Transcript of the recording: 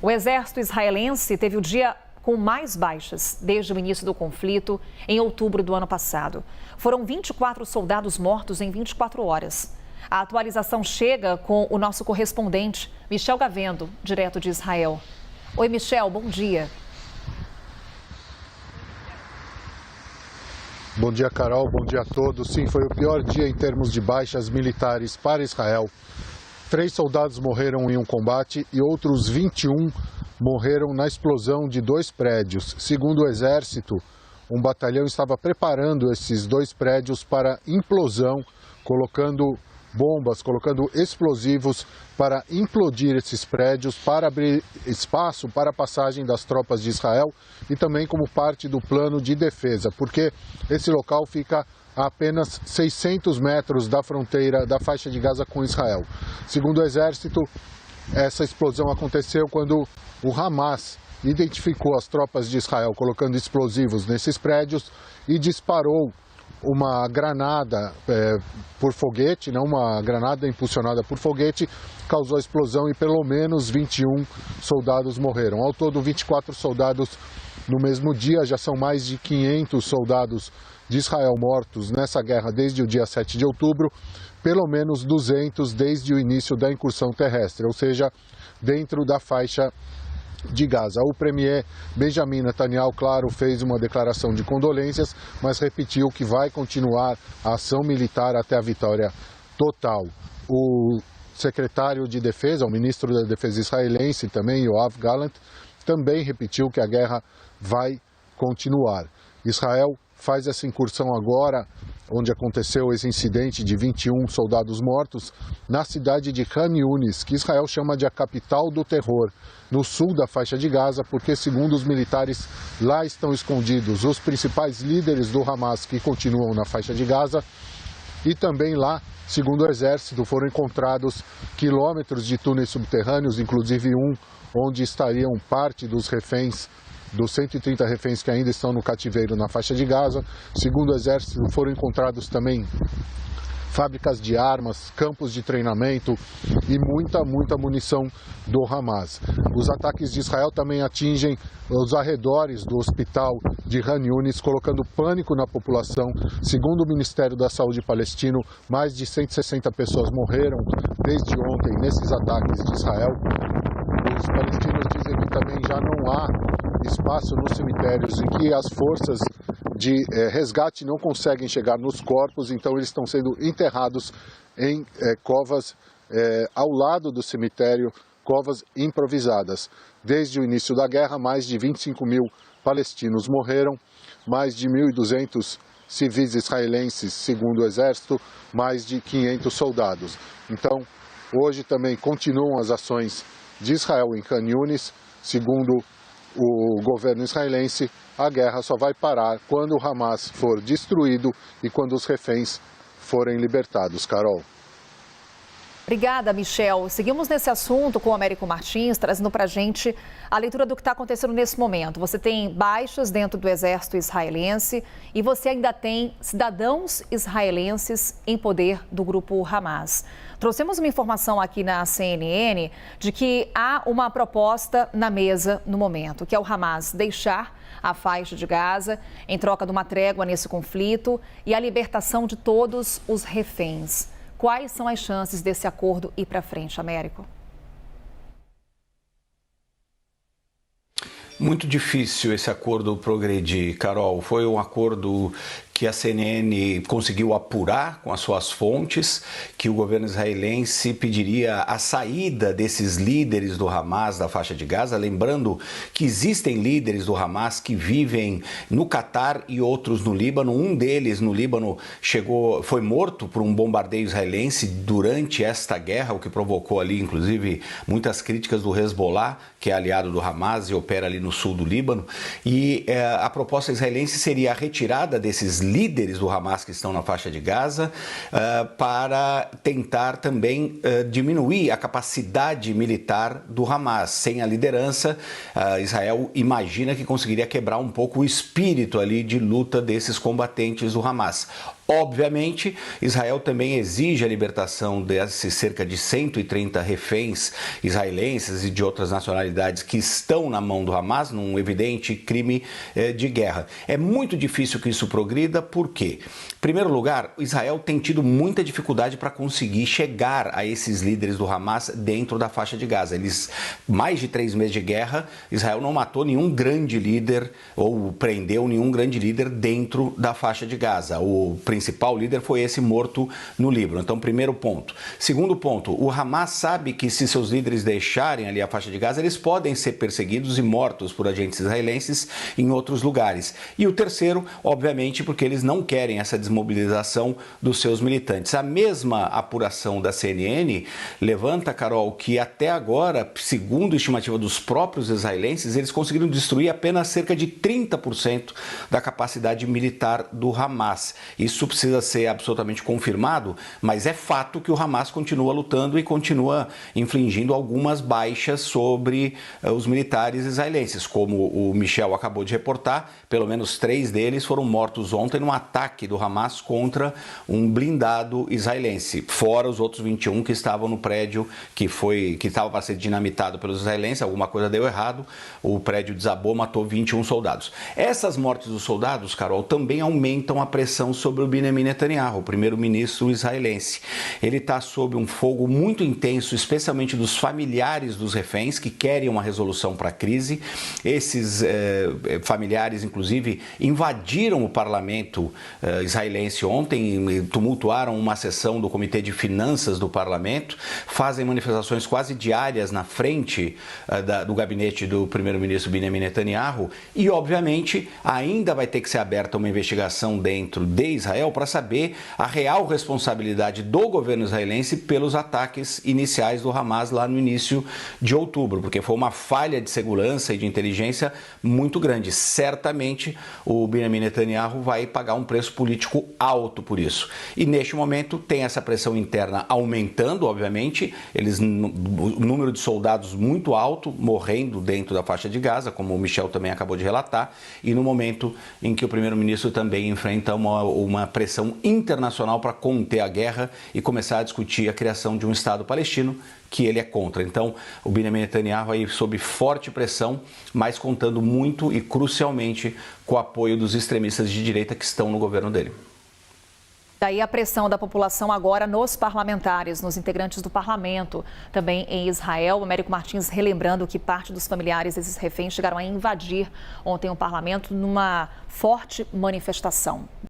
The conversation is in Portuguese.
O exército israelense teve o dia com mais baixas desde o início do conflito, em outubro do ano passado. Foram 24 soldados mortos em 24 horas. A atualização chega com o nosso correspondente, Michel Gavendo, direto de Israel. Oi, Michel, bom dia. Bom dia, Carol. Bom dia a todos. Sim, foi o pior dia em termos de baixas militares para Israel. 3 soldados morreram em um combate e outros 21 morreram na explosão de 2 prédios. Segundo o Exército, um batalhão estava preparando esses 2 prédios para implosão, colocando bombas, colocando explosivos para implodir esses prédios, para abrir espaço para a passagem das tropas de Israel e também como parte do plano de defesa, porque esse local fica a apenas 600 metros da fronteira da faixa de Gaza com Israel. Segundo o Exército, essa explosão aconteceu quando o Hamas identificou as tropas de Israel colocando explosivos nesses prédios e disparou uma granada por foguete, uma granada impulsionada por foguete, causou a explosão e pelo menos 21 soldados morreram. Ao todo, 24 soldados no mesmo dia, já são mais de 500 soldados de Israel mortos nessa guerra desde o dia 7 de outubro, pelo menos 200 desde o início da incursão terrestre, ou seja, dentro da faixa de Gaza. O premier Benjamin Netanyahu, claro, fez uma declaração de condolências, mas repetiu que vai continuar a ação militar até a vitória total. O secretário de Defesa, o ministro da Defesa israelense também, Yoav Gallant, também repetiu que a guerra vai continuar. Israel faz essa incursão agora, onde aconteceu esse incidente de 21 soldados mortos, na cidade de Khan Yunis, que Israel chama de a capital do terror, no sul da faixa de Gaza, porque, segundo os militares, lá estão escondidos os principais líderes do Hamas que continuam na faixa de Gaza. E também lá, segundo o Exército, foram encontrados quilômetros de túneis subterrâneos, inclusive um onde estariam parte dos reféns, dos 130 reféns que ainda estão no cativeiro na faixa de Gaza. Segundo o Exército, foram encontrados também fábricas de armas, campos de treinamento e muita munição do Hamas. Os ataques de Israel também atingem os arredores do hospital de Khan Yunis, colocando pânico na população. Segundo o Ministério da Saúde palestino, mais de 160 pessoas morreram desde ontem nesses ataques de Israel. Os palestinos dizem que também já não há espaço nos cemitérios e que as forças de resgate não conseguem chegar nos corpos, então eles estão sendo enterrados em covas ao lado do cemitério, covas improvisadas. Desde o início da guerra, mais de 25 mil palestinos morreram, mais de 1.200 civis israelenses, segundo o Exército, mais de 500 soldados. Então, hoje também continuam as ações de Israel em Khan Yunis. Segundo o governo israelense, a guerra só vai parar quando o Hamas for destruído e quando os reféns forem libertados. Carol. Obrigada, Michel. Seguimos nesse assunto com o Américo Martins, trazendo para a gente a leitura do que está acontecendo nesse momento. Você tem baixas dentro do exército israelense e você ainda tem cidadãos israelenses em poder do grupo Hamas. Trouxemos uma informação aqui na CNN de que há uma proposta na mesa no momento, que é o Hamas deixar a faixa de Gaza em troca de uma trégua nesse conflito e a libertação de todos os reféns. Quais são as chances desse acordo ir para frente, Américo? Muito difícil esse acordo progredir, Carol. Foi um acordo que a CNN conseguiu apurar com as suas fontes, que o governo israelense pediria a saída desses líderes do Hamas da faixa de Gaza, lembrando que existem líderes do Hamas que vivem no Catar e outros no Líbano. Um deles no Líbano foi morto por um bombardeio israelense durante esta guerra, o que provocou ali, inclusive, muitas críticas do Hezbollah, que é aliado do Hamas e opera ali no sul do Líbano. E a proposta israelense seria a retirada desses líderes do Hamas que estão na faixa de Gaza para tentar também diminuir a capacidade militar do Hamas. Sem a liderança, Israel imagina que conseguiria quebrar um pouco o espírito ali de luta desses combatentes do Hamas. Obviamente, Israel também exige a libertação desses cerca de 130 reféns israelenses e de outras nacionalidades que estão na mão do Hamas, num evidente crime de guerra. É muito difícil que isso progrida, por quê? Em primeiro lugar, Israel tem tido muita dificuldade para conseguir chegar a esses líderes do Hamas dentro da faixa de Gaza. Mais de 3 meses de guerra, Israel não matou nenhum grande líder ou prendeu nenhum grande líder dentro da faixa de Gaza. O principal líder foi esse morto no Líbano. Então, primeiro ponto. Segundo ponto, o Hamas sabe que se seus líderes deixarem ali a faixa de Gaza, eles podem ser perseguidos e mortos por agentes israelenses em outros lugares. E o terceiro, obviamente, porque eles não querem essa desmobilização dos seus militantes. A mesma apuração da CNN levanta, Carol, que até agora, segundo a estimativa dos próprios israelenses, eles conseguiram destruir apenas cerca de 30% da capacidade militar do Hamas. Isso precisa ser absolutamente confirmado, mas é fato que o Hamas continua lutando e continua infligindo algumas baixas sobre os militares israelenses. Como o Michel acabou de reportar, pelo menos 3 deles foram mortos ontem num ataque do Hamas contra um blindado israelense, fora os outros 21 que estavam no prédio que estava para ser dinamitado pelos israelenses. Alguma coisa deu errado, o prédio desabou, matou 21 soldados. Essas mortes dos soldados, Carol, também aumentam a pressão sobre o Benjamin Netanyahu, o primeiro-ministro israelense. Ele está sob um fogo muito intenso, especialmente dos familiares dos reféns que querem uma resolução para a crise. Esses familiares, inclusive, invadiram o parlamento israelense ontem, tumultuaram uma sessão do Comitê de Finanças do parlamento, fazem manifestações quase diárias na frente do gabinete do primeiro-ministro Benjamin Netanyahu e, obviamente, ainda vai ter que ser aberta uma investigação dentro de Israel para saber a real responsabilidade do governo israelense pelos ataques iniciais do Hamas lá no início de outubro, porque foi uma falha de segurança e de inteligência muito grande. Certamente o Benjamin Netanyahu vai pagar um preço político alto por isso. E neste momento tem essa pressão interna aumentando, obviamente, o número de soldados muito alto morrendo dentro da faixa de Gaza, como o Michel também acabou de relatar, e no momento em que o primeiro-ministro também enfrenta uma pressão internacional para conter a guerra e começar a discutir a criação de um Estado palestino, que ele é contra. Então, o Benjamin Netanyahu aí sob forte pressão, mas contando muito e crucialmente com o apoio dos extremistas de direita que estão no governo dele. Daí a pressão da população agora nos parlamentares, nos integrantes do parlamento, também em Israel. O Américo Martins relembrando que parte dos familiares desses reféns chegaram a invadir ontem o parlamento numa forte manifestação.